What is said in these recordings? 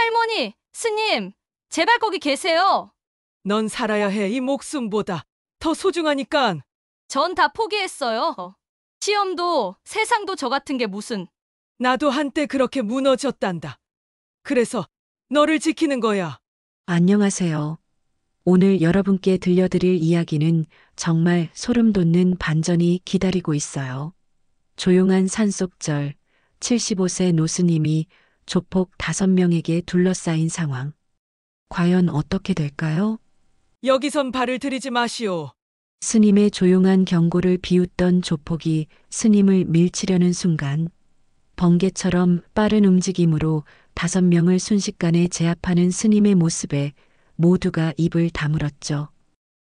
할머니, 스님, 제발 거기 계세요. 넌 살아야 해. 이 목숨보다 더 소중하니깐. 전 다 포기했어요. 시험도 세상도 저 같은 게 무슨. 나도 한때 그렇게 무너졌단다. 그래서 너를 지키는 거야. 안녕하세요. 오늘 여러분께 들려드릴 이야기는 정말 소름 돋는 반전이 기다리고 있어요. 조용한 산속절, 75세 노스님이 조폭 5명에게 둘러싸인 상황. 과연 어떻게 될까요? 여기선 발을 들이지 마시오. 스님의 조용한 경고를 비웃던 조폭이 스님을 밀치려는 순간, 번개처럼 빠른 움직임으로 5명을 순식간에 제압하는 스님의 모습에 모두가 입을 다물었죠.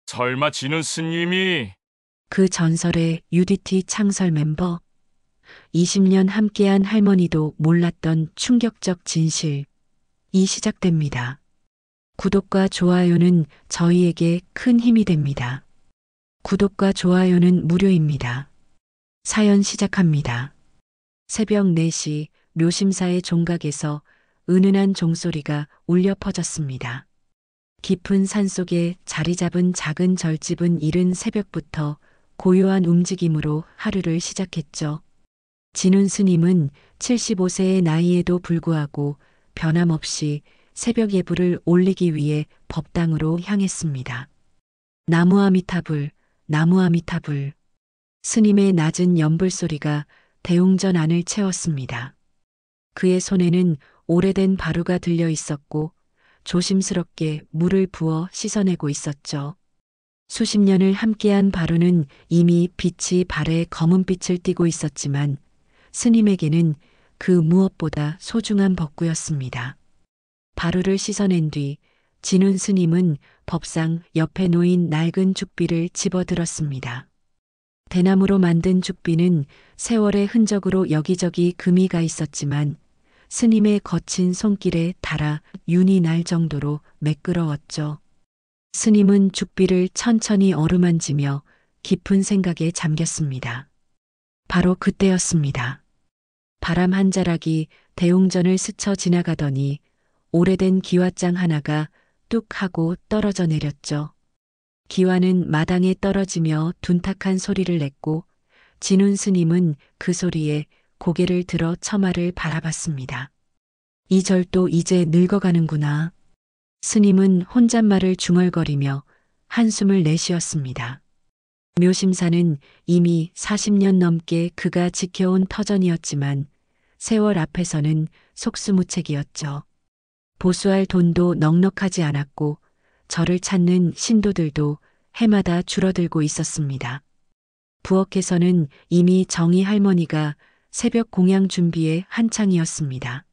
설마 지는 스님이? 그 전설의 UDT 창설 멤버, 20년 함께한 할머니도 몰랐던 충격적 진실. 이 시작됩니다. 구독과 좋아요는 저희에게 큰 힘이 됩니다. 구독과 좋아요는 무료입니다. 사연 시작합니다. 새벽 4시 묘심사의 종각에서 은은한 종소리가 울려 퍼졌습니다. 깊은 산속에 자리 잡은 작은 절집은 이른 새벽부터 고요한 움직임으로 하루를 시작했죠. 진훈 스님은 75세의 나이에도 불구하고 변함없이 새벽 예불을 올리기 위해 법당으로 향했습니다. 나무 아미타불, 나무 아미타불. 스님의 낮은 연불 소리가 대웅전 안을 채웠습니다. 그의 손에는 오래된 바루가 들려 있었고 조심스럽게 물을 부어 씻어내고 있었죠. 수십 년을 함께한 바루는 이미 빛이 발에 검은빛을 띠고 있었지만 스님에게는 그 무엇보다 소중한 법구였습니다. 바루를 씻어낸 뒤 진훈 스님은 법상 옆에 놓인 낡은 죽비를 집어들었습니다. 대나무로 만든 죽비는 세월의 흔적으로 여기저기 금이 가 있었지만 스님의 거친 손길에 닿아 윤이 날 정도로 매끄러웠죠. 스님은 죽비를 천천히 어루만지며 깊은 생각에 잠겼습니다. 바로 그때였습니다. 바람 한 자락이 대웅전을 스쳐 지나가더니 오래된 기와장 하나가 뚝 하고 떨어져 내렸죠. 기와는 마당에 떨어지며 둔탁한 소리를 냈고 진훈 스님은 그 소리에 고개를 들어 처마를 바라봤습니다. 이 절도 이제 늙어가는구나. 스님은 혼잣말을 중얼거리며 한숨을 내쉬었습니다. 묘심사는 이미 40년 넘게 그가 지켜온 터전이었지만 세월 앞에서는 속수무책이었죠. 보수할 돈도 넉넉하지 않았고 저를 찾는 신도들도 해마다 줄어들고 있었습니다. 부엌에서는 이미 정희 할머니가 새벽 공양 준비에 한창이었습니다.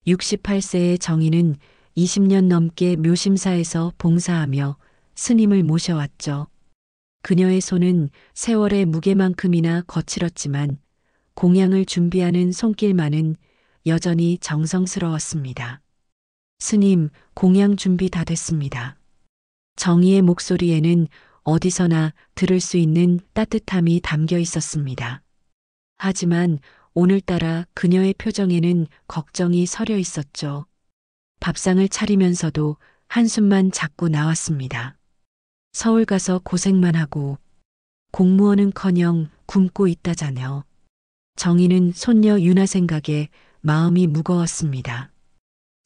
68세의 정희는 20년 넘게 묘심사에서 봉사하며 스님을 모셔왔죠. 그녀의 손은 세월의 무게만큼이나 거칠었지만 공양을 준비하는 손길만은 여전히 정성스러웠습니다. 스님, 공양 준비 다 됐습니다. 정희의 목소리에는 어디서나 들을 수 있는 따뜻함이 담겨 있었습니다. 하지만 오늘따라 그녀의 표정에는 걱정이 서려 있었죠. 밥상을 차리면서도 한숨만 자꾸 나왔습니다. 서울 가서 고생만 하고 공무원은커녕 굶고 있다자녀. 정희는 손녀 유나 생각에 마음이 무거웠습니다.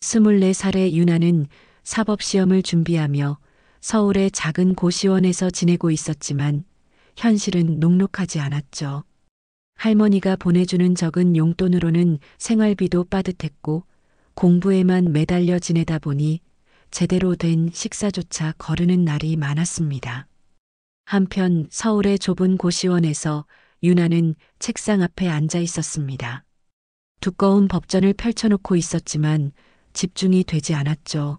24살의 유나는 사법시험을 준비하며 서울의 작은 고시원에서 지내고 있었지만 현실은 녹록하지 않았죠. 할머니가 보내주는 적은 용돈으로는 생활비도 빠듯했고 공부에만 매달려 지내다 보니 제대로 된 식사조차 거르는 날이 많았습니다. 한편 서울의 좁은 고시원에서 유나는 책상 앞에 앉아 있었습니다. 두꺼운 법전을 펼쳐놓고 있었지만 집중이 되지 않았죠.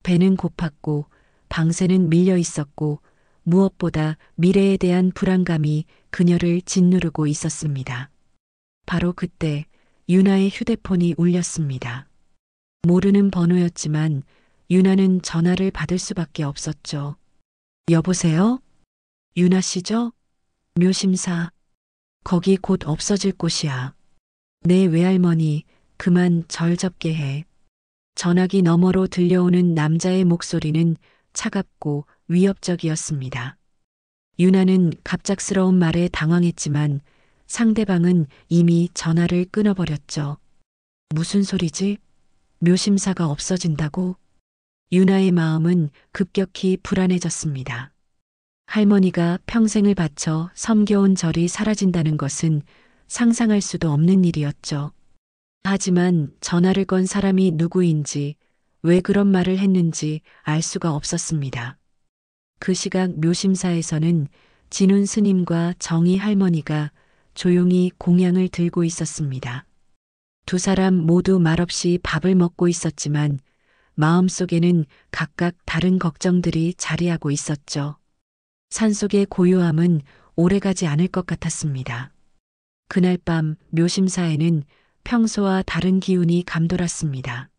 배는 고팠고 방새는 밀려 있었고 무엇보다 미래에 대한 불안감이 그녀를 짓누르고 있었습니다. 바로 그때 유나의 휴대폰이 울렸습니다. 모르는 번호였지만 유나는 전화를 받을 수밖에 없었죠. 여보세요? 유나 씨죠? 묘심사. 거기 곧 없어질 곳이야. 내 외할머니 그만 절 접게 해. 전화기 너머로 들려오는 남자의 목소리는 차갑고 위협적이었습니다. 유나는 갑작스러운 말에 당황했지만 상대방은 이미 전화를 끊어버렸죠. 무슨 소리지? 묘심사가 없어진다고? 유나의 마음은 급격히 불안해졌습니다. 할머니가 평생을 바쳐 섬겨온 절이 사라진다는 것은 상상할 수도 없는 일이었죠. 하지만 전화를 건 사람이 누구인지, 왜 그런 말을 했는지 알 수가 없었습니다. 그 시각 묘심사에서는 진훈 스님과 정희 할머니가 조용히 공양을 들고 있었습니다. 두 사람 모두 말없이 밥을 먹고 있었지만 마음속에는 각각 다른 걱정들이 자리하고 있었죠. 산속의 고요함은 오래가지 않을 것 같았습니다. 그날 밤 묘심사에는 평소와 다른 기운이 감돌았습니다.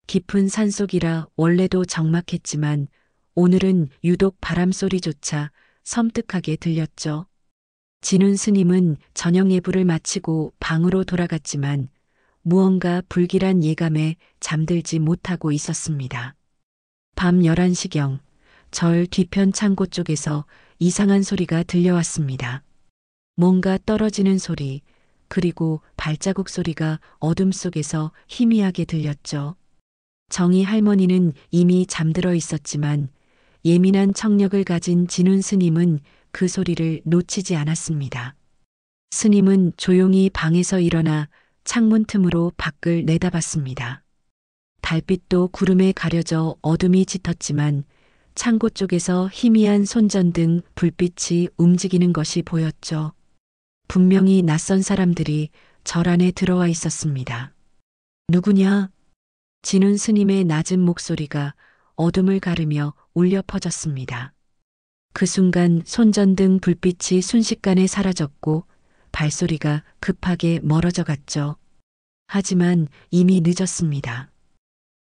깊은 산속이라 원래도 적막했지만 오늘은 유독 바람소리조차 섬뜩하게 들렸죠. 진훈 스님은 저녁 예불을 마치고 방으로 돌아갔지만 무언가 불길한 예감에 잠들지 못하고 있었습니다. 밤 11시경 절 뒤편 창고 쪽에서 이상한 소리가 들려왔습니다. 뭔가 떨어지는 소리, 그리고 발자국 소리가 어둠 속에서 희미하게 들렸죠. 정희 할머니는 이미 잠들어 있었지만 예민한 청력을 가진 진훈 스님은 그 소리를 놓치지 않았습니다. 스님은 조용히 방에서 일어나 창문 틈으로 밖을 내다봤습니다. 달빛도 구름에 가려져 어둠이 짙었지만 창고 쪽에서 희미한 손전등 불빛이 움직이는 것이 보였죠. 분명히 낯선 사람들이 절 안에 들어와 있었습니다. 누구냐? 진훈 스님의 낮은 목소리가 어둠을 가르며 울려 퍼졌습니다. 그 순간 손전등 불빛이 순식간에 사라졌고 발소리가 급하게 멀어져 갔죠. 하지만 이미 늦었습니다.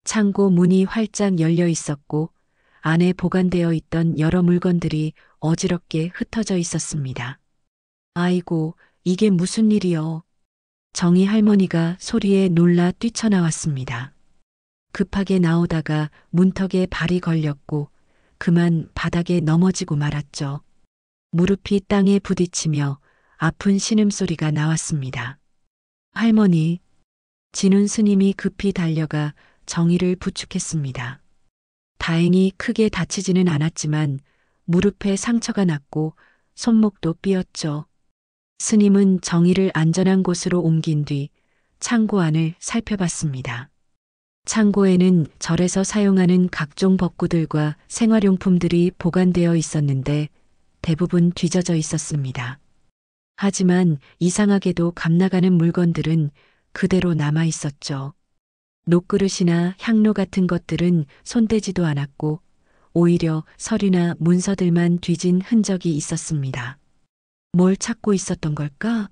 창고 문이 활짝 열려 있었고 안에 보관되어 있던 여러 물건들이 어지럽게 흩어져 있었습니다. 아이고, 이게 무슨 일이여? 정희 할머니가 소리에 놀라 뛰쳐나왔습니다. 급하게 나오다가 문턱에 발이 걸렸고 그만 바닥에 넘어지고 말았죠. 무릎이 땅에 부딪히며 아픈 신음소리가 나왔습니다. 할머니, 진훈 스님이 급히 달려가 정희를 부축했습니다. 다행히 크게 다치지는 않았지만 무릎에 상처가 났고 손목도 삐었죠. 스님은 정희를 안전한 곳으로 옮긴 뒤 창고 안을 살펴봤습니다. 창고에는 절에서 사용하는 각종 법구들과 생활용품들이 보관되어 있었는데 대부분 뒤져져 있었습니다. 하지만 이상하게도 감나가는 물건들은 그대로 남아 있었죠. 녹그릇이나 향로 같은 것들은 손대지도 않았고 오히려 서류나 문서들만 뒤진 흔적이 있었습니다. 뭘 찾고 있었던 걸까?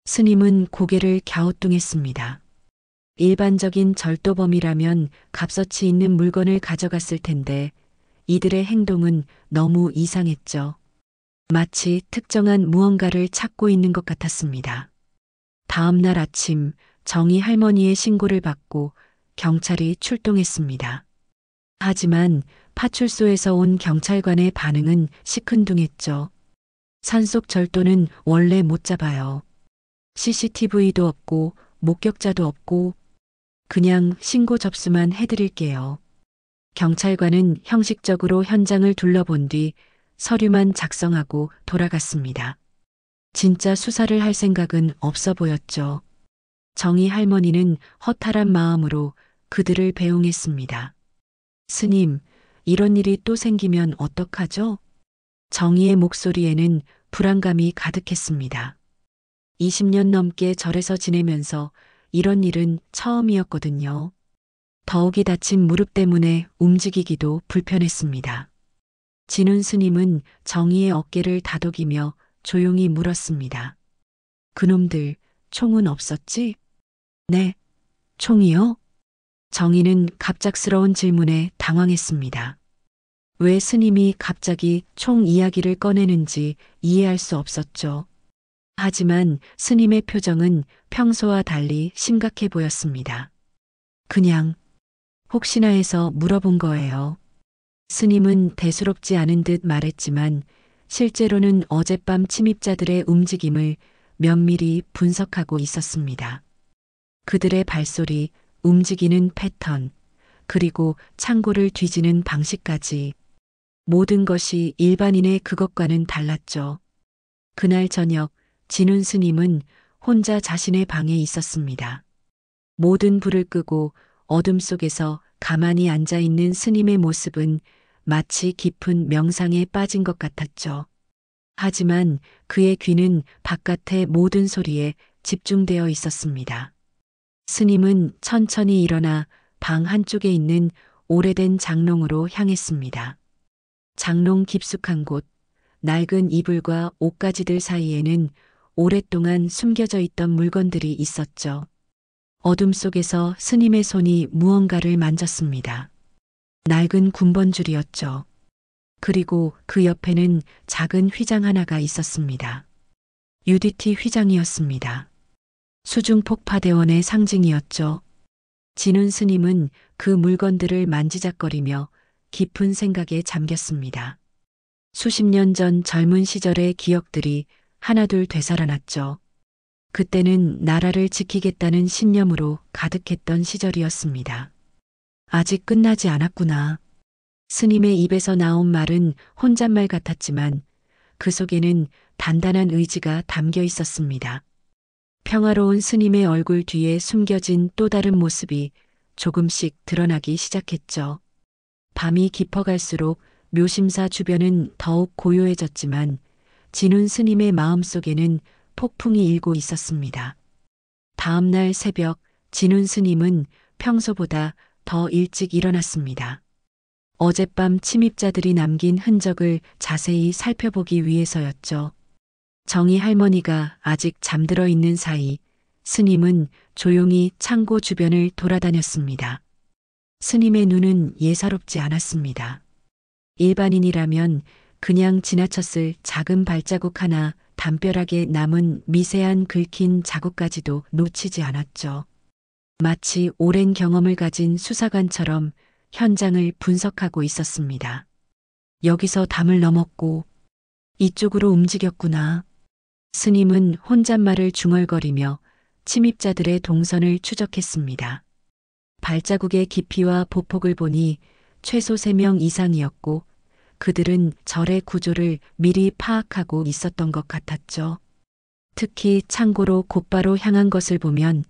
스님은 고개를 갸우뚱했습니다. 일반적인 절도범이라면 값어치 있는 물건을 가져갔을 텐데 이들의 행동은 너무 이상했죠. 마치 특정한 무언가를 찾고 있는 것 같았습니다. 다음 날 아침 정희 할머니의 신고를 받고 경찰이 출동했습니다. 하지만 파출소에서 온 경찰관의 반응은 시큰둥했죠. 산속 절도는 원래 못 잡아요. CCTV도 없고 목격자도 없고 그냥 신고 접수만 해드릴게요. 경찰관은 형식적으로 현장을 둘러본 뒤 서류만 작성하고 돌아갔습니다. 진짜 수사를 할 생각은 없어 보였죠. 정희 할머니는 허탈한 마음으로 그들을 배웅했습니다. 스님, 이런 일이 또 생기면 어떡하죠? 정희의 목소리에는 불안감이 가득했습니다. 20년 넘게 절에서 지내면서 이런 일은 처음이었거든요. 더욱이 다친 무릎 때문에 움직이기도 불편했습니다. 진훈 스님은 정희의 어깨를 다독이며 조용히 물었습니다. 그놈들 총은 없었지? 네, 총이요? 정희는 갑작스러운 질문에 당황했습니다. 왜 스님이 갑자기 총 이야기를 꺼내는지 이해할 수 없었죠. 하지만 스님의 표정은 평소와 달리 심각해 보였습니다. 그냥 혹시나 해서 물어본 거예요. 스님은 대수롭지 않은 듯 말했지만 실제로는 어젯밤 침입자들의 움직임을 면밀히 분석하고 있었습니다. 그들의 발소리, 움직이는 패턴, 그리고 창고를 뒤지는 방식까지 모든 것이 일반인의 그것과는 달랐죠. 그날 저녁 진훈 스님은 혼자 자신의 방에 있었습니다. 모든 불을 끄고 어둠 속에서 가만히 앉아 있는 스님의 모습은 마치 깊은 명상에 빠진 것 같았죠. 하지만 그의 귀는 바깥의 모든 소리에 집중되어 있었습니다. 스님은 천천히 일어나 방 한쪽에 있는 오래된 장롱으로 향했습니다. 장롱 깊숙한 곳, 낡은 이불과 옷가지들 사이에는 오랫동안 숨겨져 있던 물건들이 있었죠. 어둠 속에서 스님의 손이 무언가를 만졌습니다. 낡은 군번줄이었죠. 그리고 그 옆에는 작은 휘장 하나가 있었습니다. UDT 휘장이었습니다. 수중폭파대원의 상징이었죠. 진훈 스님은 그 물건들을 만지작거리며 깊은 생각에 잠겼습니다. 수십 년 전 젊은 시절의 기억들이 하나둘 되살아났죠. 그때는 나라를 지키겠다는 신념으로 가득했던 시절이었습니다. 아직 끝나지 않았구나. 스님의 입에서 나온 말은 혼잣말 같았지만 그 속에는 단단한 의지가 담겨 있었습니다. 평화로운 스님의 얼굴 뒤에 숨겨진 또 다른 모습이 조금씩 드러나기 시작했죠. 밤이 깊어갈수록 묘심사 주변은 더욱 고요해졌지만 진훈 스님의 마음속에는 폭풍이 일고 있었습니다. 다음 날 새벽 진훈 스님은 평소보다 더 일찍 일어났습니다. 어젯밤 침입자들이 남긴 흔적을 자세히 살펴보기 위해서였죠. 정희 할머니가 아직 잠들어 있는 사이 스님은 조용히 창고 주변을 돌아다녔습니다. 스님의 눈은 예사롭지 않았습니다. 일반인이라면 그냥 지나쳤을 작은 발자국 하나, 담벼락에 남은 미세한 긁힌 자국까지도 놓치지 않았죠. 마치 오랜 경험을 가진 수사관처럼 현장을 분석하고 있었습니다. 여기서 담을 넘었고 이쪽으로 움직였구나. 스님은 혼잣말을 중얼거리며 침입자들의 동선을 추적했습니다. 발자국의 깊이와 보폭을 보니 최소 3명 이상이었고 그들은 절의 구조를 미리 파악하고 있었던 것 같았죠. 특히 창고로 곧바로 향한 것을 보면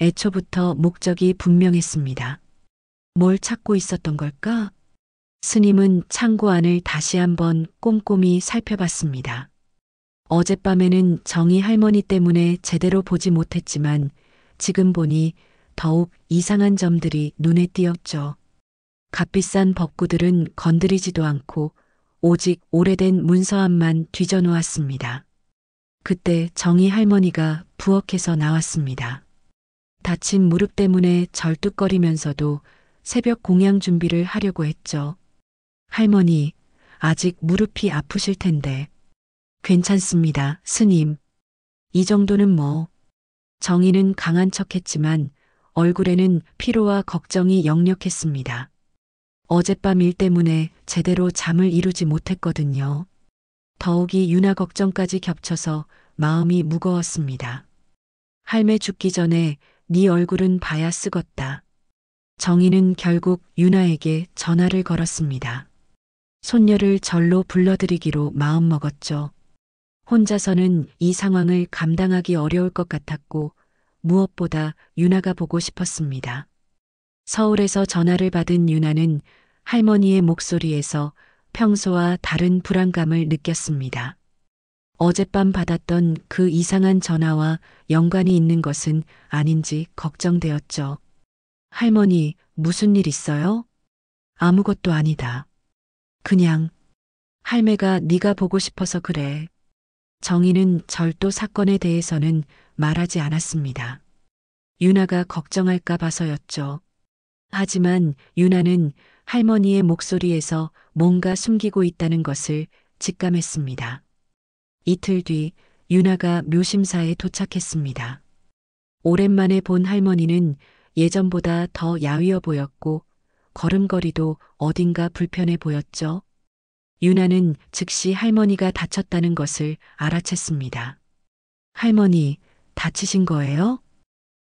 애초부터 목적이 분명했습니다. 뭘 찾고 있었던 걸까? 스님은 창고 안을 다시 한번 꼼꼼히 살펴봤습니다. 어젯밤에는 정희 할머니 때문에 제대로 보지 못했지만 지금 보니 더욱 이상한 점들이 눈에 띄었죠. 값비싼 법구들은 건드리지도 않고 오직 오래된 문서함만 뒤져놓았습니다. 그때 정희 할머니가 부엌에서 나왔습니다. 다친 무릎 때문에 절뚝거리면서도 새벽 공양 준비를 하려고 했죠. 할머니, 아직 무릎이 아프실 텐데. 괜찮습니다, 스님. 이 정도는 뭐. 정희는 강한 척했지만 얼굴에는 피로와 걱정이 역력했습니다. 어젯밤 일 때문에 제대로 잠을 이루지 못했거든요. 더욱이 유나 걱정까지 겹쳐서 마음이 무거웠습니다. 할매 죽기 전에 네 얼굴은 봐야 쓰겄다. 정희는 결국 유나에게 전화를 걸었습니다. 손녀를 절로 불러들이기로 마음먹었죠. 혼자서는 이 상황을 감당하기 어려울 것 같았고 무엇보다 유나가 보고 싶었습니다. 서울에서 전화를 받은 유나는 할머니의 목소리에서 평소와 다른 불안감을 느꼈습니다. 어젯밤 받았던 그 이상한 전화와 연관이 있는 것은 아닌지 걱정되었죠. 할머니, 무슨 일 있어요? 아무것도 아니다. 그냥 할매가 네가 보고 싶어서 그래. 정희는 절도 사건에 대해서는 말하지 않았습니다. 유나가 걱정할까 봐서였죠. 하지만 유나는 할머니의 목소리에서 뭔가 숨기고 있다는 것을 직감했습니다. 이틀 뒤 유나가 묘심사에 도착했습니다. 오랜만에 본 할머니는 예전보다 더 야위어 보였고 걸음걸이도 어딘가 불편해 보였죠. 유나는 즉시 할머니가 다쳤다는 것을 알아챘습니다. 할머니, 다치신 거예요?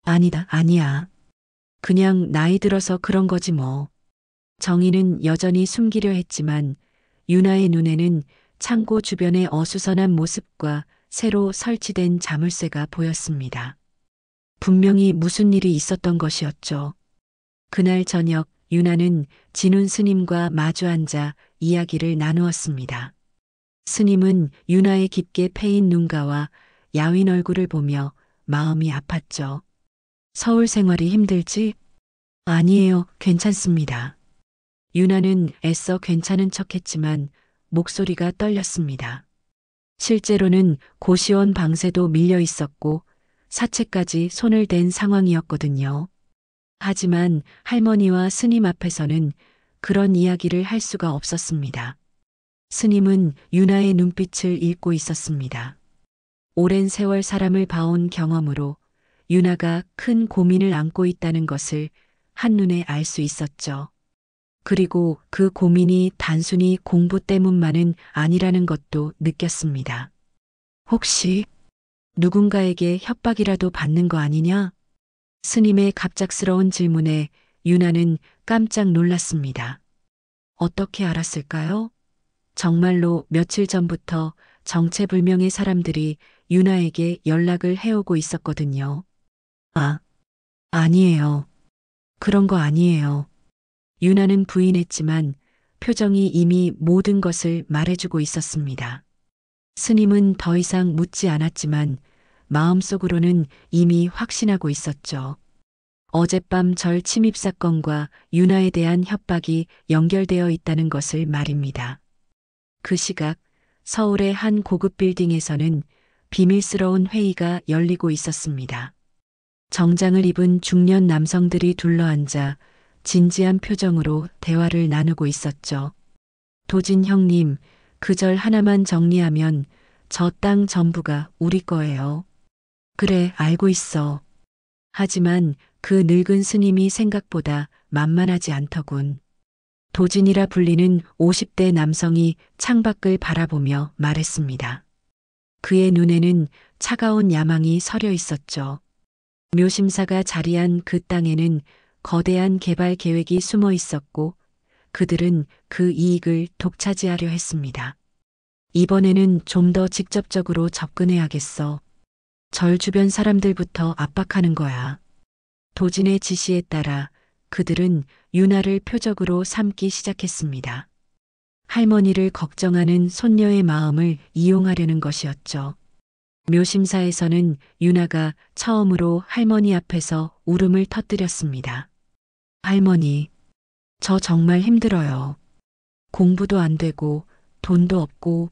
아니다, 아니야. 그냥 나이 들어서 그런 거지 뭐. 정희는 여전히 숨기려 했지만 유나의 눈에는 창고 주변의 어수선한 모습과 새로 설치된 자물쇠가 보였습니다. 분명히 무슨 일이 있었던 것이었죠. 그날 저녁 유나는 진훈 스님과 마주 앉아 이야기를 나누었습니다. 스님은 유나의 깊게 패인 눈가와 야윈 얼굴을 보며 마음이 아팠죠. 서울 생활이 힘들지? 아니에요, 괜찮습니다. 유나는 애써 괜찮은 척했지만 목소리가 떨렸습니다. 실제로는 고시원 방세도 밀려 있었고 사채까지 손을 댄 상황이었거든요. 하지만 할머니와 스님 앞에서는 그런 이야기를 할 수가 없었습니다. 스님은 유나의 눈빛을 읽고 있었습니다. 오랜 세월 사람을 봐온 경험으로 유나가 큰 고민을 안고 있다는 것을 한눈에 알 수 있었죠. 그리고 그 고민이 단순히 공부 때문만은 아니라는 것도 느꼈습니다. 혹시 누군가에게 협박이라도 받는 거 아니냐? 스님의 갑작스러운 질문에 유나는 깜짝 놀랐습니다. 어떻게 알았을까요? 정말로 며칠 전부터 정체불명의 사람들이 유나에게 연락을 해오고 있었거든요. 아니에요. 그런 거 아니에요. 유나는 부인했지만 표정이 이미 모든 것을 말해주고 있었습니다. 스님은 더 이상 묻지 않았지만 마음속으로는 이미 확신하고 있었죠. 어젯밤 절 침입 사건과 유나에 대한 협박이 연결되어 있다는 것을 말입니다. 그 시각 서울의 한 고급 빌딩에서는 비밀스러운 회의가 열리고 있었습니다. 정장을 입은 중년 남성들이 둘러앉아 진지한 표정으로 대화를 나누고 있었죠. 도진 형님, 그 절 하나만 정리하면 저 땅 전부가 우리 거예요. 그래, 알고 있어. 하지만 그 늙은 스님이 생각보다 만만하지 않더군. 도진이라 불리는 50대 남성이 창밖을 바라보며 말했습니다. 그의 눈에는 차가운 야망이 서려 있었죠. 묘심사가 자리한 그 땅에는 거대한 개발 계획이 숨어 있었고 그들은 그 이익을 독차지하려 했습니다. 이번에는 좀 더 직접적으로 접근해야겠어. 절 주변 사람들부터 압박하는 거야. 도진의 지시에 따라 그들은 유나를 표적으로 삼기 시작했습니다. 할머니를 걱정하는 손녀의 마음을 이용하려는 것이었죠. 묘심사에서는 유나가 처음으로 할머니 앞에서 울음을 터뜨렸습니다. 할머니, 저 정말 힘들어요. 공부도 안 되고 돈도 없고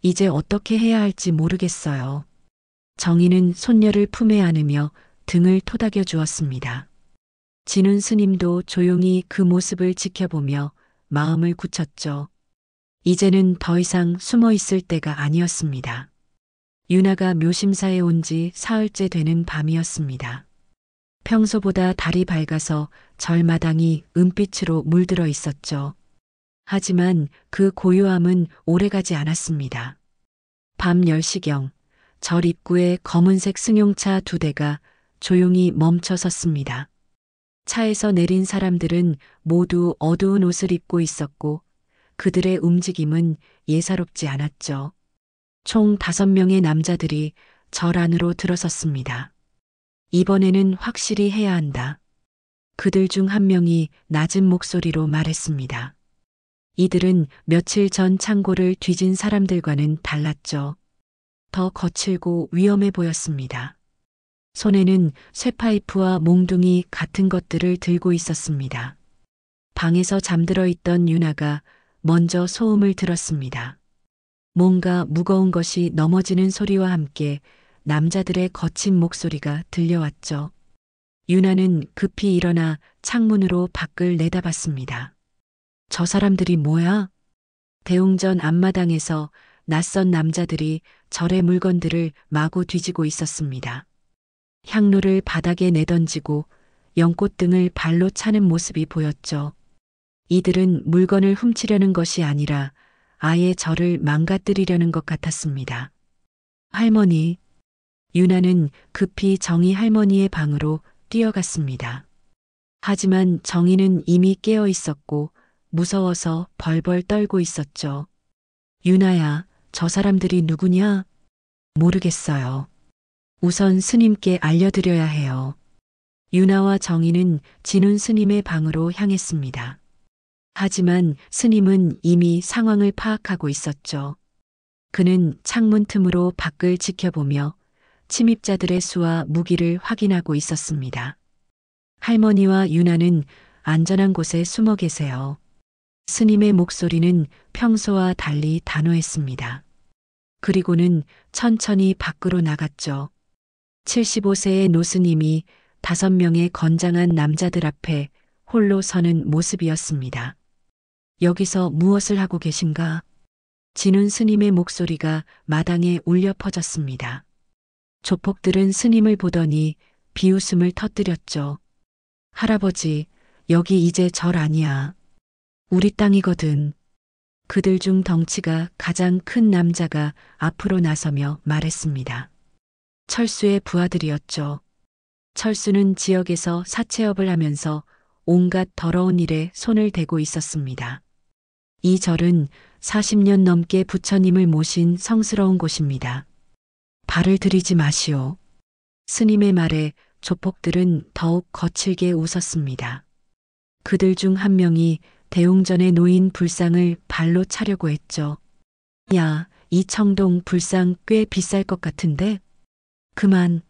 이제 어떻게 해야 할지 모르겠어요. 정희는 손녀를 품에 안으며 등을 토닥여 주었습니다. 진훈 스님도 조용히 그 모습을 지켜보며 마음을 굳혔죠. 이제는 더 이상 숨어 있을 때가 아니었습니다. 유나가 묘심사에 온 지 사흘째 되는 밤이었습니다. 평소보다 달이 밝아서 절마당이 은빛으로 물들어 있었죠. 하지만 그 고요함은 오래가지 않았습니다. 밤 10시경 절 입구에 검은색 승용차 2대가 조용히 멈춰 섰습니다. 차에서 내린 사람들은 모두 어두운 옷을 입고 있었고 그들의 움직임은 예사롭지 않았죠. 총 5명의 남자들이 절 안으로 들어섰습니다. 이번에는 확실히 해야 한다. 그들 중 한 명이 낮은 목소리로 말했습니다. 이들은 며칠 전 창고를 뒤진 사람들과는 달랐죠. 더 거칠고 위험해 보였습니다. 손에는 쇠파이프와 몽둥이 같은 것들을 들고 있었습니다. 방에서 잠들어 있던 유나가 먼저 소음을 들었습니다. 뭔가 무거운 것이 넘어지는 소리와 함께 남자들의 거친 목소리가 들려왔죠. 유나는 급히 일어나 창문으로 밖을 내다봤습니다. 저 사람들이 뭐야? 대웅전 앞마당에서 낯선 남자들이 절의 물건들을 마구 뒤지고 있었습니다. 향로를 바닥에 내던지고 연꽃등을 발로 차는 모습이 보였죠. 이들은 물건을 훔치려는 것이 아니라 아예 저를 망가뜨리려는 것 같았습니다. 할머니, 유나는 급히 정희 할머니의 방으로 뛰어갔습니다. 하지만 정희는 이미 깨어 있었고 무서워서 벌벌 떨고 있었죠. 유나야, 저 사람들이 누구냐? 모르겠어요. 우선 스님께 알려드려야 해요. 유나와 정희는 진훈 스님의 방으로 향했습니다. 하지만 스님은 이미 상황을 파악하고 있었죠. 그는 창문 틈으로 밖을 지켜보며 침입자들의 수와 무기를 확인하고 있었습니다. 할머니와 유나는 안전한 곳에 숨어 계세요. 스님의 목소리는 평소와 달리 단호했습니다. 그리고는 천천히 밖으로 나갔죠. 75세의 노스님이 5명의 건장한 남자들 앞에 홀로 서는 모습이었습니다. 여기서 무엇을 하고 계신가? 진훈 스님의 목소리가 마당에 울려 퍼졌습니다. 조폭들은 스님을 보더니 비웃음을 터뜨렸죠. 할아버지, 여기 이제 절 아니야. 우리 땅이거든. 그들 중 덩치가 가장 큰 남자가 앞으로 나서며 말했습니다. 철수의 부하들이었죠. 철수는 지역에서 사채업을 하면서 온갖 더러운 일에 손을 대고 있었습니다. 이 절은 40년 넘게 부처님을 모신 성스러운 곳입니다. 발을 들이지 마시오. 스님의 말에 조폭들은 더욱 거칠게 웃었습니다. 그들 중 한 명이 대웅전에 놓인 불상을 발로 차려고 했죠. 야, 이 청동 불상 꽤 비쌀 것 같은데? 그만.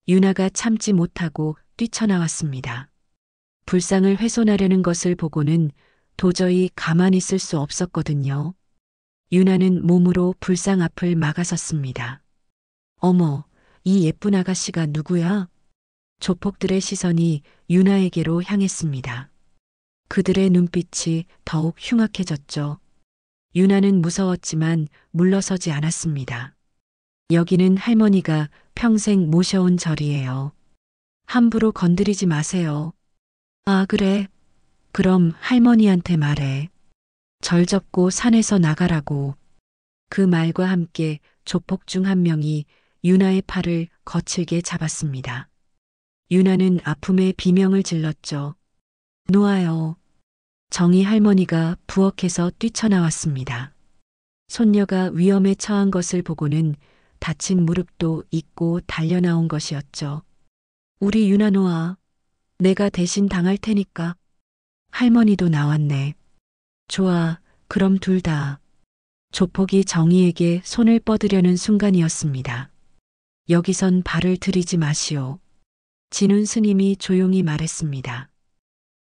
유나가 참지 못하고 뛰쳐나왔습니다. 불상을 훼손하려는 것을 보고는 도저히 가만히 있을 수 없었거든요. 유나는 몸으로 불상 앞을 막아섰습니다. 어머, 이 예쁜 아가씨가 누구야? 조폭들의 시선이 유나에게로 향했습니다. 그들의 눈빛이 더욱 흉악해졌죠. 유나는 무서웠지만 물러서지 않았습니다. 여기는 할머니가 평생 모셔온 절이에요. 함부로 건드리지 마세요. 아, 그래. 그럼 할머니한테 말해. 절 접고 산에서 나가라고. 그 말과 함께 조폭 중 한 명이 유나의 팔을 거칠게 잡았습니다. 유나는 아픔에 비명을 질렀죠. 놓아요. 정희 할머니가 부엌에서 뛰쳐나왔습니다. 손녀가 위험에 처한 것을 보고는 다친 무릎도 잊고 달려나온 것이었죠. 우리 유나 놓아. 내가 대신 당할 테니까. 할머니도 나왔네. 좋아, 그럼 둘 다. 조폭이 정희에게 손을 뻗으려는 순간이었습니다. 여기선 발을 들이지 마시오. 진훈 스님이 조용히 말했습니다.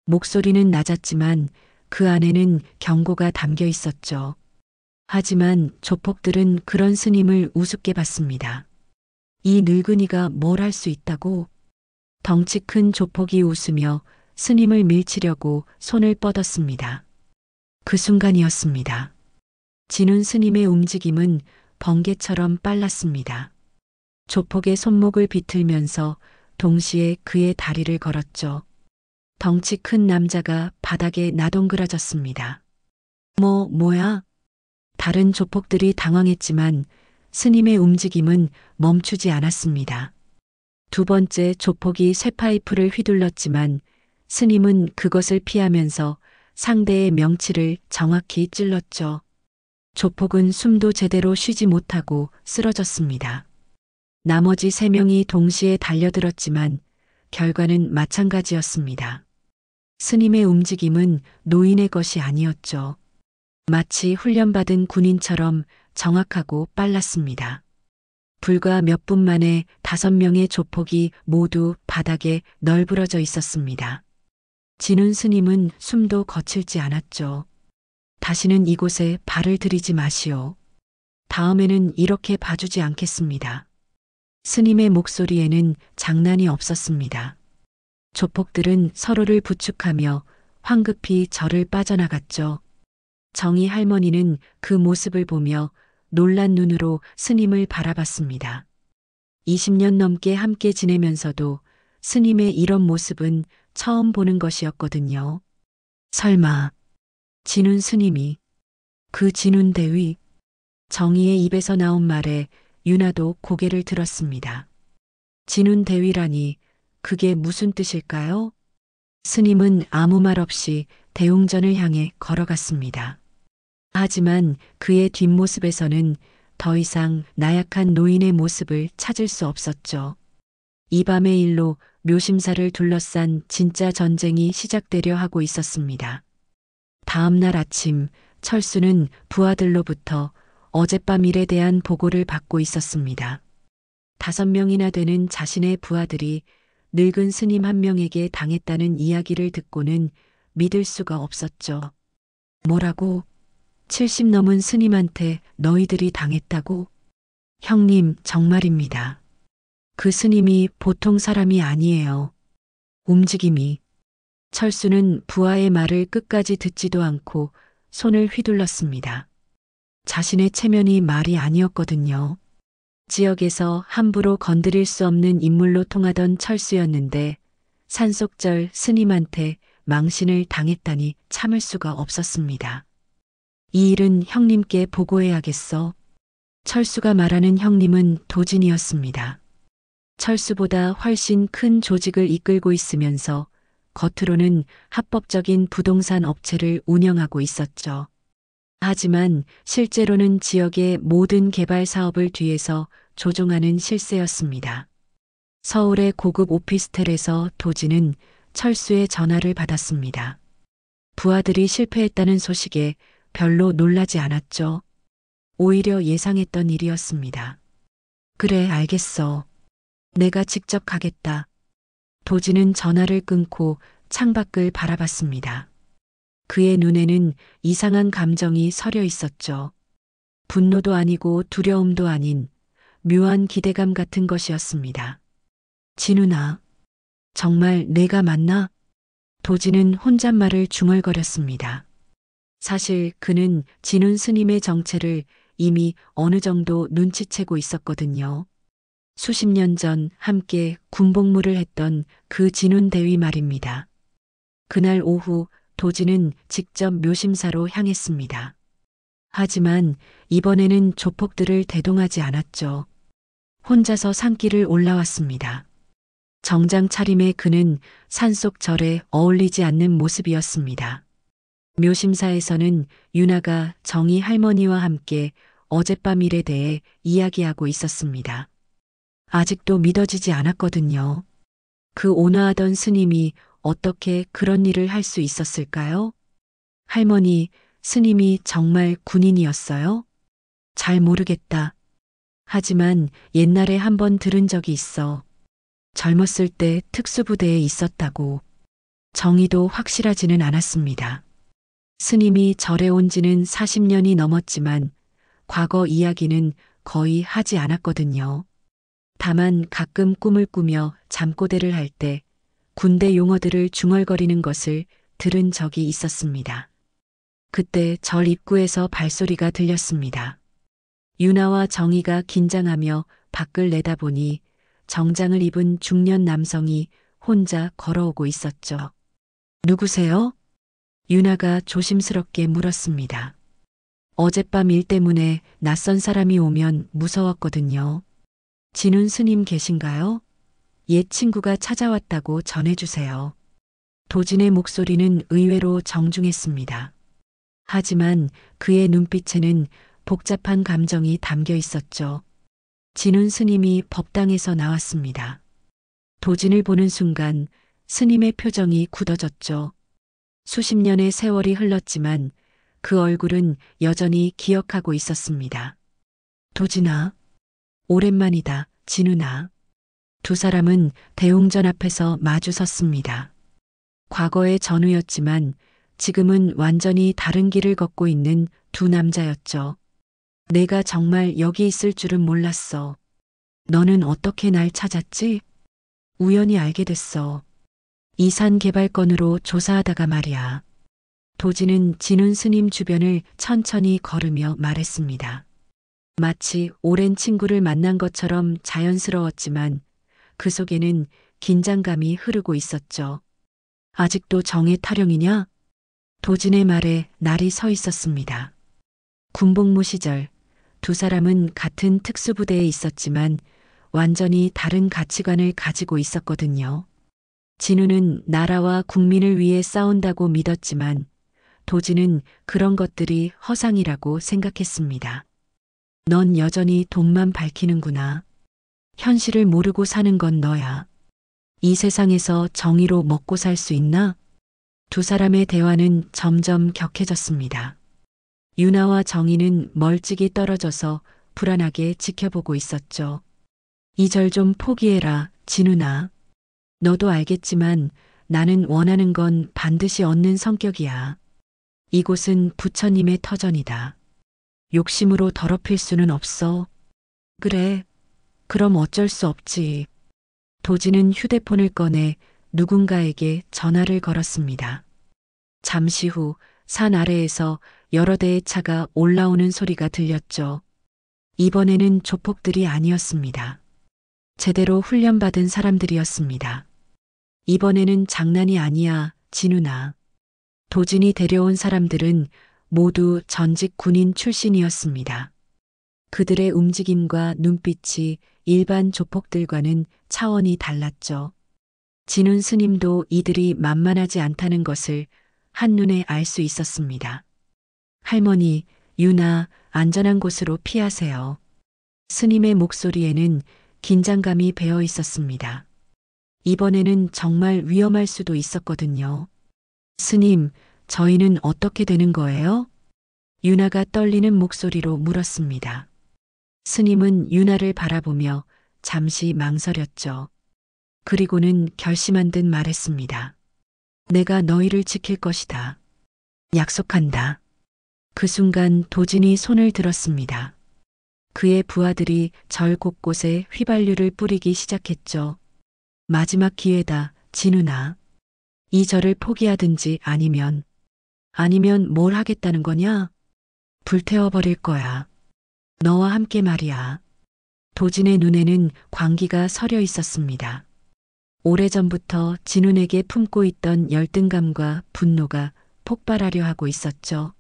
목소리는 낮았지만 그 안에는 경고가 담겨 있었죠. 하지만 조폭들은 그런 스님을 우습게 봤습니다. 이 늙은이가 뭘 할 수 있다고? 덩치 큰 조폭이 웃으며 스님을 밀치려고 손을 뻗었습니다. 그 순간이었습니다. 진훈 스님의 움직임은 번개처럼 빨랐습니다. 조폭의 손목을 비틀면서 동시에 그의 다리를 걸었죠. 덩치 큰 남자가 바닥에 나동그라졌습니다. 뭐야? 다른 조폭들이 당황했지만 스님의 움직임은 멈추지 않았습니다. 두 번째 조폭이 쇠파이프를 휘둘렀지만 스님은 그것을 피하면서 상대의 명치를 정확히 찔렀죠. 조폭은 숨도 제대로 쉬지 못하고 쓰러졌습니다. 나머지 3명이 동시에 달려들었지만 결과는 마찬가지였습니다. 스님의 움직임은 노인의 것이 아니었죠. 마치 훈련받은 군인처럼 정확하고 빨랐습니다. 불과 몇 분 만에 5명의 조폭이 모두 바닥에 널브러져 있었습니다. 진훈 스님은 숨도 거칠지 않았죠. 다시는 이곳에 발을 들이지 마시오. 다음에는 이렇게 봐주지 않겠습니다. 스님의 목소리에는 장난이 없었습니다. 조폭들은 서로를 부축하며 황급히 절을 빠져나갔죠. 정희 할머니는 그 모습을 보며 놀란 눈으로 스님을 바라봤습니다. 20년 넘게 함께 지내면서도 스님의 이런 모습은 처음 보는 것이었거든요. 설마 진운 스님이. 그 진운 대위. 정희의 입에서 나온 말에 윤아도 고개를 들었습니다. 진운 대위라니 그게 무슨 뜻일까요? 스님은 아무 말 없이 대웅전을 향해 걸어갔습니다. 하지만 그의 뒷모습에서는 더 이상 나약한 노인의 모습을 찾을 수 없었죠. 이 밤의 일로 묘심사를 둘러싼 진짜 전쟁이 시작되려 하고 있었습니다. 다음 날 아침 철수는 부하들로부터 어젯밤 일에 대한 보고를 받고 있었습니다. 5명이나 되는 자신의 부하들이 늙은 스님 한 명에게 당했다는 이야기를 듣고는 믿을 수가 없었죠. 뭐라고? 70 넘은 스님한테 너희들이 당했다고? 형님, 정말입니다. 그 스님이 보통 사람이 아니에요. 움직임이. 철수는 부하의 말을 끝까지 듣지도 않고 손을 휘둘렀습니다. 자신의 체면이 말이 아니었거든요. 지역에서 함부로 건드릴 수 없는 인물로 통하던 철수였는데 산속절 스님한테 망신을 당했다니 참을 수가 없었습니다. 이 일은 형님께 보고해야겠어. 철수가 말하는 형님은 도진이었습니다. 철수보다 훨씬 큰 조직을 이끌고 있으면서 겉으로는 합법적인 부동산 업체를 운영하고 있었죠. 하지만 실제로는 지역의 모든 개발 사업을 뒤에서 조종하는 실세였습니다. 서울의 고급 오피스텔에서 도진은 철수의 전화를 받았습니다. 부하들이 실패했다는 소식에 별로 놀라지 않았죠. 오히려 예상했던 일이었습니다. 그래, 알겠어. 내가 직접 가겠다. 도진은 전화를 끊고 창밖을 바라봤습니다. 그의 눈에는 이상한 감정이 서려 있었죠. 분노도 아니고 두려움도 아닌 묘한 기대감 같은 것이었습니다. 진우나, 정말 내가 맞나? 도진은 혼잣말을 중얼거렸습니다. 사실 그는 진운 스님의 정체를 이미 어느 정도 눈치채고 있었거든요. 수십 년 전 함께 군복무를 했던 그 진운 대위 말입니다. 그날 오후 도진은 직접 묘심사로 향했습니다. 하지만 이번에는 조폭들을 대동하지 않았죠. 혼자서 산길을 올라왔습니다. 정장 차림의 그는 산속 절에 어울리지 않는 모습이었습니다. 묘심사에서는 윤아가 정희 할머니와 함께 어젯밤 일에 대해 이야기하고 있었습니다. 아직도 믿어지지 않았거든요. 그 온화하던 스님이 어떻게 그런 일을 할 수 있었을까요? 할머니, 스님이 정말 군인이었어요? 잘 모르겠다. 하지만 옛날에 한번 들은 적이 있어. 젊었을 때 특수부대에 있었다고. 정의도 확실하지는 않았습니다. 스님이 절에 온 지는 40년이 넘었지만 과거 이야기는 거의 하지 않았거든요. 다만 가끔 꿈을 꾸며 잠꼬대를 할 때 군대 용어들을 중얼거리는 것을 들은 적이 있었습니다. 그때 절 입구에서 발소리가 들렸습니다. 윤아와 정희가 긴장하며 밖을 내다보니 정장을 입은 중년 남성이 혼자 걸어오고 있었죠. 누구세요? 윤아가 조심스럽게 물었습니다. 어젯밤 일 때문에 낯선 사람이 오면 무서웠거든요. 진운 스님 계신가요? 옛 친구가 찾아왔다고 전해주세요. 도진의 목소리는 의외로 정중했습니다. 하지만 그의 눈빛에는 복잡한 감정이 담겨 있었죠. 진운 스님이 법당에서 나왔습니다. 도진을 보는 순간 스님의 표정이 굳어졌죠. 수십 년의 세월이 흘렀지만 그 얼굴은 여전히 기억하고 있었습니다. 도진아, 오랜만이다, 진우나. 두 사람은 대웅전 앞에서 마주 섰습니다. 과거의 전우였지만 지금은 완전히 다른 길을 걷고 있는 두 남자였죠. 내가 정말 여기 있을 줄은 몰랐어. 너는 어떻게 날 찾았지? 우연히 알게 됐어. 이 산 개발건으로 조사하다가 말이야. 도진은 진운 스님 주변을 천천히 걸으며 말했습니다. 마치 오랜 친구를 만난 것처럼 자연스러웠지만 그 속에는 긴장감이 흐르고 있었죠. 아직도 정의 타령이냐? 도진의 말에 날이 서 있었습니다. 군복무 시절 두 사람은 같은 특수부대에 있었지만 완전히 다른 가치관을 가지고 있었거든요. 진우는 나라와 국민을 위해 싸운다고 믿었지만 도진은 그런 것들이 허상이라고 생각했습니다. 넌 여전히 돈만 밝히는구나. 현실을 모르고 사는 건 너야. 이 세상에서 정의로 먹고 살 수 있나? 두 사람의 대화는 점점 격해졌습니다. 유나와 정희는 멀찍이 떨어져서 불안하게 지켜보고 있었죠. 이 절 좀 포기해라, 진우나. 너도 알겠지만 나는 원하는 건 반드시 얻는 성격이야. 이곳은 부처님의 터전이다. 욕심으로 더럽힐 수는 없어. 그래, 그럼 어쩔 수 없지. 도진은 휴대폰을 꺼내 누군가에게 전화를 걸었습니다. 잠시 후 산 아래에서 여러 대의 차가 올라오는 소리가 들렸죠. 이번에는 조폭들이 아니었습니다. 제대로 훈련받은 사람들이었습니다. 이번에는 장난이 아니야, 진우나. 도진이 데려온 사람들은 모두 전직 군인 출신이었습니다. 그들의 움직임과 눈빛이 일반 조폭들과는 차원이 달랐죠. 진운 스님도 이들이 만만하지 않다는 것을 한눈에 알 수 있었습니다. 할머니, 유나, 안전한 곳으로 피하세요. 스님의 목소리에는 긴장감이 배어 있었습니다. 이번에는 정말 위험할 수도 있었거든요. 스님, 저희는 어떻게 되는 거예요? 유나가 떨리는 목소리로 물었습니다. 스님은 유나를 바라보며 잠시 망설였죠. 그리고는 결심한 듯 말했습니다. 내가 너희를 지킬 것이다. 약속한다. 그 순간 도진이 손을 들었습니다. 그의 부하들이 절 곳곳에 휘발유를 뿌리기 시작했죠. 마지막 기회다, 진우나. 이 절을 포기하든지 아니면 뭘 하겠다는 거냐? 불태워버릴 거야. 너와 함께 말이야. 도진의 눈에는 광기가 서려 있었습니다. 오래전부터 진운에게 품고 있던 열등감과 분노가 폭발하려 하고 있었죠.